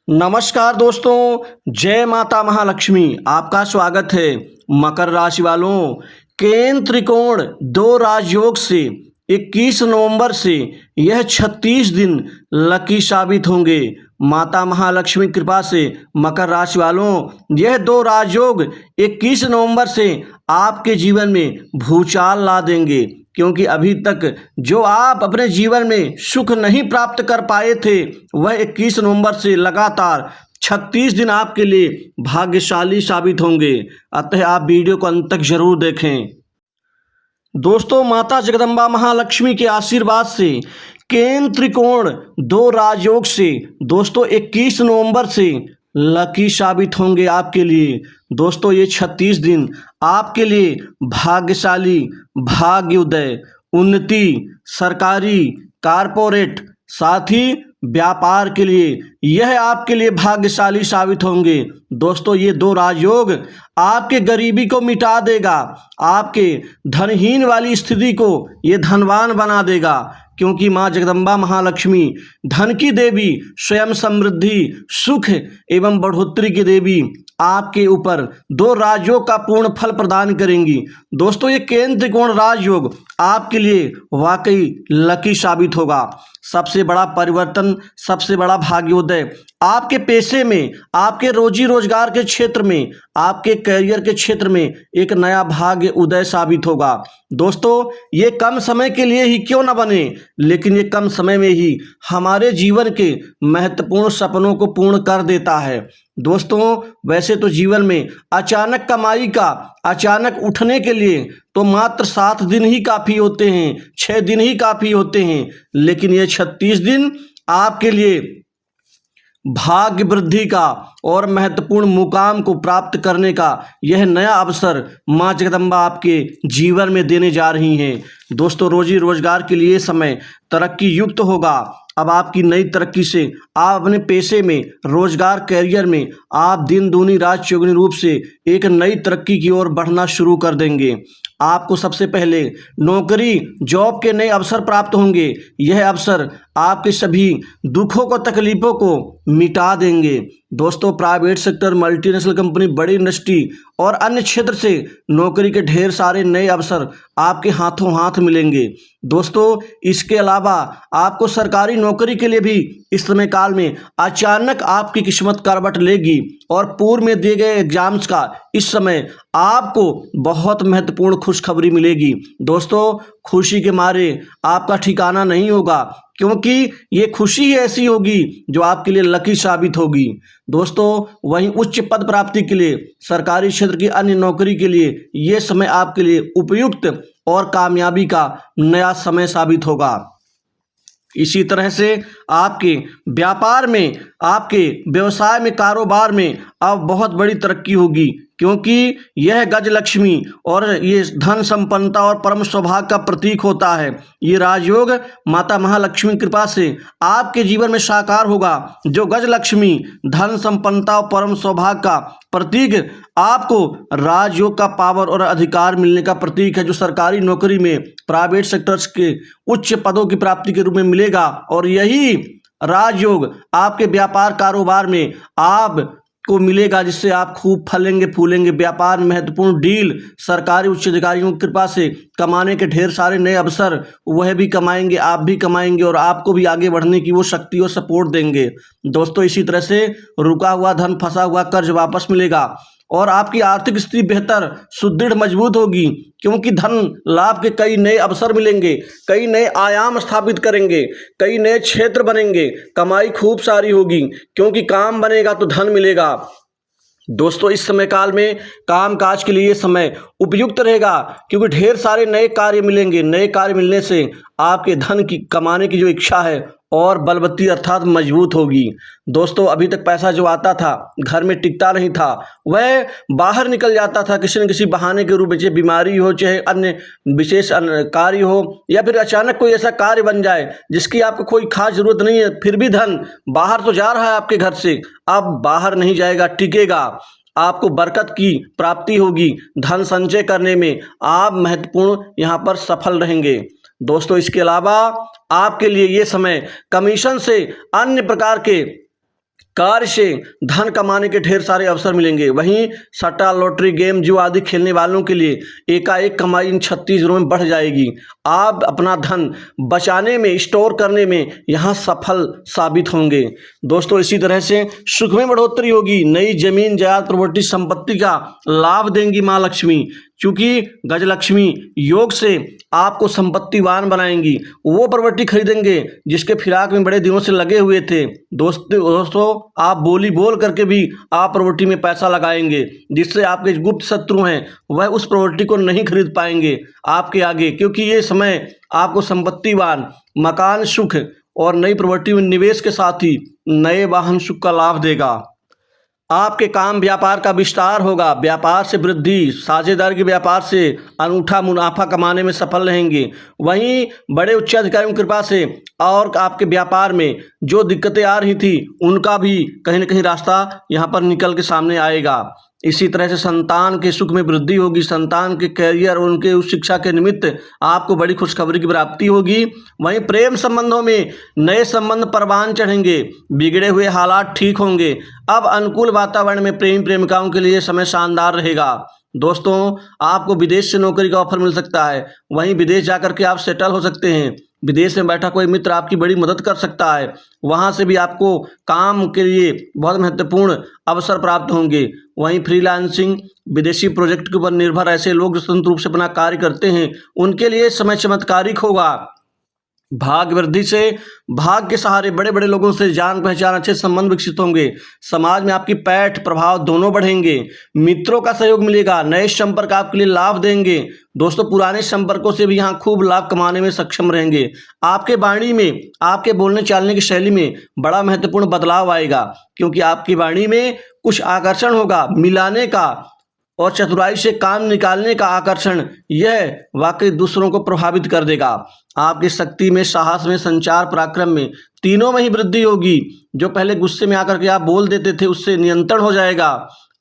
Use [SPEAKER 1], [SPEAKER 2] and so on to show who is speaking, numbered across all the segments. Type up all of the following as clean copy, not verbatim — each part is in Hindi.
[SPEAKER 1] नमस्कार दोस्तों, जय माता महालक्ष्मी। आपका स्वागत है। मकर राशि वालों, केंद्र त्रिकोण दो राजयोग से 21 नवंबर से यह 36 दिन लकी साबित होंगे। माता महालक्ष्मी कृपा से मकर राशि वालों, यह दो राजयोग 21 नवंबर से आपके जीवन में भूचाल ला देंगे, क्योंकि अभी तक जो आप अपने जीवन में सुख नहीं प्राप्त कर पाए थे, वह 21 नवंबर से लगातार 36 दिन आपके लिए भाग्यशाली साबित होंगे। अतः आप वीडियो को अंत तक जरूर देखें। दोस्तों, माता जगदम्बा महालक्ष्मी के आशीर्वाद से केंद्र त्रिकोण दो राजयोग से दोस्तों 21 नवंबर से लकी साबित होंगे आपके लिए। दोस्तों, ये 36 दिन आपके लिए भाग्यशाली, भाग्योदय, उन्नति, सरकारी, कारपोरेट, साथ ही व्यापार के लिए यह आपके लिए भाग्यशाली साबित होंगे। दोस्तों, ये दो राजयोग आपके गरीबी को मिटा देगा, आपके धनहीन वाली स्थिति को ये धनवान बना देगा, क्योंकि माँ जगदम्बा महालक्ष्मी धन की देवी, स्वयं समृद्धि, सुख एवं बढ़ोतरी की देवी आपके ऊपर दो राजयोग का पूर्ण फल प्रदान करेंगी। दोस्तों, ये केंद्र त्रिकोण राजयोग आपके लिए वाकई लकी साबित होगा। सबसे बड़ा परिवर्तन, सबसे बड़ा भाग्योदय आपके पेशे में, आपके रोजी रोजगार के क्षेत्र में, आपके करियर के क्षेत्र में एक नया भाग्य उदय साबित होगा। दोस्तों, ये कम समय के लिए ही क्यों न बने, लेकिन ये कम समय में ही हमारे जीवन के महत्वपूर्ण सपनों को पूर्ण कर देता है। दोस्तों, वैसे तो जीवन में अचानक कमाई का अचानक उठने के लिए तो मात्र 7 दिन ही काफ़ी होते हैं, 6 दिन ही काफ़ी होते हैं, लेकिन ये 36 दिन आपके लिए भाग्य वृद्धि का और महत्वपूर्ण मुकाम को प्राप्त करने का यह नया अवसर माँ जगदम्बा आपके जीवन में देने जा रही हैं। दोस्तों, रोजी रोजगार के लिए समय तरक्की युक्त होगा। अब आपकी नई तरक्की से आप अपने पेशे में, रोजगार, कैरियर में आप दिन दूनी रात चौगुनी रूप से एक नई तरक्की की ओर बढ़ना शुरू कर देंगे। आपको सबसे पहले नौकरी, जॉब के नए अवसर प्राप्त होंगे। यह अवसर आपके सभी दुखों को, तकलीफों को मिटा देंगे। दोस्तों, प्राइवेट सेक्टर, मल्टीनेशनल कंपनी, बड़ी इंडस्ट्री और अन्य क्षेत्र से नौकरी के ढेर सारे नए अवसर आपके हाथों हाथ मिलेंगे। दोस्तों, इसके अलावा आपको सरकारी नौकरी के लिए भी इस समय काल में अचानक आपकी किस्मत करवट लेगी और पूर्व में दिए गए एग्जाम्स का इस समय आपको बहुत महत्वपूर्ण खुशखबरी मिलेगी। दोस्तों, खुशी के मारे आपका ठिकाना नहीं होगा, क्योंकि ये खुशी ऐसी होगी जो आपके लिए लकी साबित होगी। दोस्तों, वहीं उच्च पद प्राप्ति के लिए, सरकारी क्षेत्र की अन्य नौकरी के लिए ये समय आपके लिए उपयुक्त और कामयाबी का नया समय साबित होगा। इसी तरह से आपके व्यापार में, आपके व्यवसाय में, कारोबार में अब बहुत बड़ी तरक्की होगी, क्योंकि यह गजलक्ष्मी और ये धन संपन्नता और परम सौभाग्य का प्रतीक होता है। ये राजयोग माता महालक्ष्मी कृपा से आपके जीवन में साकार होगा। जो गजलक्ष्मी, धन संपन्नता और परम सौभाग्य का प्रतीक आपको राजयोग का पावर और अधिकार मिलने का प्रतीक है, जो सरकारी नौकरी में, प्राइवेट सेक्टर्स के उच्च पदों की प्राप्ति के रूप में मिलेगा। और यही राजयोग आपके व्यापार, कारोबार में आप को मिलेगा, जिससे आप खूब फलेंगे फूलेंगे। व्यापार में महत्वपूर्ण डील, सरकारी उच्च अधिकारियों की कृपा से कमाने के ढेर सारे नए अवसर वह भी कमाएंगे, आप भी कमाएंगे और आपको भी आगे बढ़ने की वो शक्ति और सपोर्ट देंगे। दोस्तों, इसी तरह से रुका हुआ धन, फंसा हुआ कर्ज वापस मिलेगा और आपकी आर्थिक स्थिति बेहतर, सुदृढ़, मजबूत होगी, क्योंकि धन लाभ के कई नए अवसर मिलेंगे, कई नए आयाम स्थापित करेंगे, कई नए क्षेत्र बनेंगे, कमाई खूब सारी होगी, क्योंकि काम बनेगा तो धन मिलेगा। दोस्तों, इस समय काल में काम काज के लिए ये समय उपयुक्त रहेगा, क्योंकि ढेर सारे नए कार्य मिलेंगे। नए कार्य मिलने से आपके धन की कमाने की जो इच्छा है और बलवती अर्थात मजबूत होगी। दोस्तों, अभी तक पैसा जो आता था घर में टिकता नहीं था, वह बाहर निकल जाता था किसी न किसी बहाने के रूप में, चाहे बीमारी हो, चाहे अन्य विशेष कार्य हो, या फिर अचानक कोई ऐसा कार्य बन जाए जिसकी आपको कोई खास जरूरत नहीं है, फिर भी धन बाहर तो जा रहा है आपके घर से, अब बाहर नहीं जाएगा, टिकेगा। आपको बरकत की प्राप्ति होगी। धन संचय करने में आप महत्वपूर्ण यहाँ पर सफल रहेंगे। दोस्तों, इसके अलावा आपके लिए ये समय कमीशन से अन्य प्रकार के कार्य से धन कमाने के ढेर सारे अवसर मिलेंगे। वहीं सट्टा, लॉटरी, गेम, जुआ आदि खेलने वालों के लिए एकाएक कमाई इन 36 दिनों में बढ़ जाएगी। आप अपना धन बचाने में, स्टोर करने में यहाँ सफल साबित होंगे। दोस्तों, इसी तरह से सुख में बढ़ोतरी होगी। नई जमीन, जायदाद, प्रॉपर्टी, संपत्ति का लाभ देंगी माँ लक्ष्मी, क्योंकि गजलक्ष्मी योग से आपको संपत्तिवान बनाएंगी। वो प्रॉपर्टी खरीदेंगे जिसके फिराक में बड़े दिनों से लगे हुए थे। दोस्तों, आप बोली बोल करके भी आप प्रॉपर्टी में पैसा लगाएंगे, जिससे आपके गुप्त शत्रु हैं वह उस प्रॉपर्टी को नहीं खरीद पाएंगे आपके आगे, क्योंकि ये समय आपको संपत्तिवान, मकान सुख और नई प्रॉपर्टी में निवेश के साथ ही नए वाहन सुख का लाभ देगा। आपके काम व्यापार का विस्तार होगा, व्यापार से वृद्धि, साझेदारी के व्यापार से अनूठा मुनाफा कमाने में सफल रहेंगे। वहीं बड़े उच्च अधिकारियों की कृपा से और आपके व्यापार में जो दिक्कतें आ रही थी उनका भी कहीं न कहीं रास्ता यहाँ पर निकल के सामने आएगा। इसी तरह से संतान के सुख में वृद्धि होगी। संतान के कैरियर और उनके उस शिक्षा के निमित्त आपको बड़ी खुशखबरी की प्राप्ति होगी। वहीं प्रेम संबंधों में नए संबंध परवान चढ़ेंगे, बिगड़े हुए हालात ठीक होंगे। अब अनुकूल वातावरण में प्रेमी प्रेमिकाओं के लिए समय शानदार रहेगा। दोस्तों, आपको विदेश से नौकरी का ऑफर मिल सकता है। वहीं विदेश जाकर के आप सेटल हो सकते हैं। विदेश में बैठा कोई मित्र आपकी बड़ी मदद कर सकता है। वहां से भी आपको काम के लिए बहुत महत्वपूर्ण अवसर प्राप्त होंगे। वहीं फ्रीलांसिंग, विदेशी प्रोजेक्ट के ऊपर निर्भर ऐसे लोग जो स्वतंत्र रूप से अपना कार्य करते हैं, उनके लिए समय चमत्कारिक होगा। भाग्य वृद्धि से, भाग्य के सहारे बड़े बड़े लोगों से जान पहचान, अच्छे संबंध विकसित होंगे। समाज में आपकी पैठ प्रभाव दोनों बढ़ेंगे। मित्रों का सहयोग मिलेगा। नए संपर्क आपके लिए लाभ देंगे। दोस्तों, पुराने संपर्कों से भी यहाँ खूब लाभ कमाने में सक्षम रहेंगे। आपके वाणी में, आपके बोलने चालने की शैली में बड़ा महत्वपूर्ण बदलाव आएगा, क्योंकि आपकी वाणी में कुछ आकर्षण होगा, मिलाने का और चतुराई से काम निकालने का आकर्षण। यह वाकई दूसरों को प्रभावित कर देगा। आपकी शक्ति में, साहस में, संचार पराक्रम में, तीनों में ही वृद्धि होगी। जो पहले गुस्से में आकर के आप बोल देते थे, उससे नियंत्रण हो जाएगा।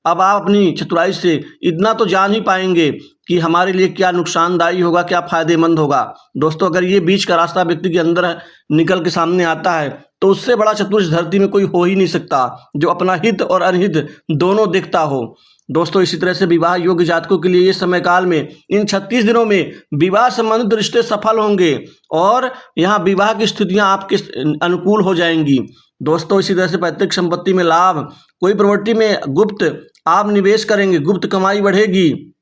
[SPEAKER 1] अब आप अपनी चतुराई से इतना तो जान ही पाएंगे कि हमारे लिए क्या नुकसानदायी होगा, क्या फायदेमंद होगा। दोस्तों, अगर ये बीच का रास्ता व्यक्ति के अंदर निकल के सामने आता है, तो उससे बड़ा चतुर इस धरती में कोई हो ही नहीं सकता, जो अपना हित और अनहित दोनों देखता हो। दोस्तों, इसी तरह से विवाह योग्य जातकों के लिए ये समय काल में, इन 36 दिनों में विवाह संबंधित रिश्ते सफल होंगे और यहाँ विवाह की स्थितियां आपके अनुकूल हो जाएंगी। दोस्तों, इसी तरह से पैतृक संपत्ति में लाभ, कोई प्रॉपर्टी में गुप्त आप निवेश करेंगे, गुप्त कमाई बढ़ेगी।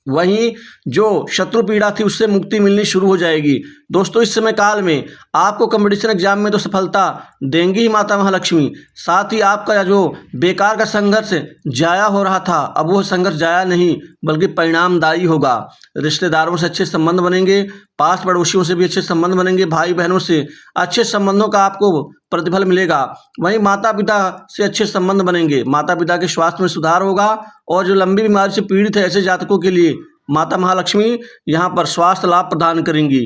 [SPEAKER 1] वहीं जो शत्रु पीड़ा थी उससे मुक्ति मिलनी शुरू हो जाएगी। दोस्तों, इस समय काल में आपको कंपटीशन एग्जाम में तो सफलता देंगी ही माता महालक्ष्मी। साथ ही आपका जो बेकार का संघर्ष जाया हो रहा था, अब वो संघर्ष जाया नहीं बल्कि परिणामदायी होगा। रिश्तेदारों से अच्छे संबंध बनेंगे, पास पड़ोसियों से भी अच्छे संबंध बनेंगे, भाई बहनों से अच्छे संबंधों का आपको प्रतिफल मिलेगा। वहीं माता पिता से अच्छे संबंध बनेंगे, माता पिता के स्वास्थ्य में सुधार होगा। और जो लंबी बीमारी से पीड़ित है, ऐसे जातकों के लिए माता महालक्ष्मी यहाँ पर स्वास्थ्य लाभ प्रदान करेंगी।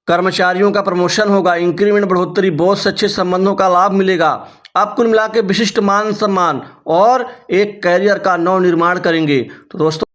[SPEAKER 1] कर्मचारियों का प्रमोशन होगा, इंक्रीमेंट, बढ़ोतरी, बॉस से अच्छे संबंधों का लाभ मिलेगा। आप कुल मिला के विशिष्ट मान सम्मान और एक कैरियर का नव निर्माण करेंगे। तो दोस्तों,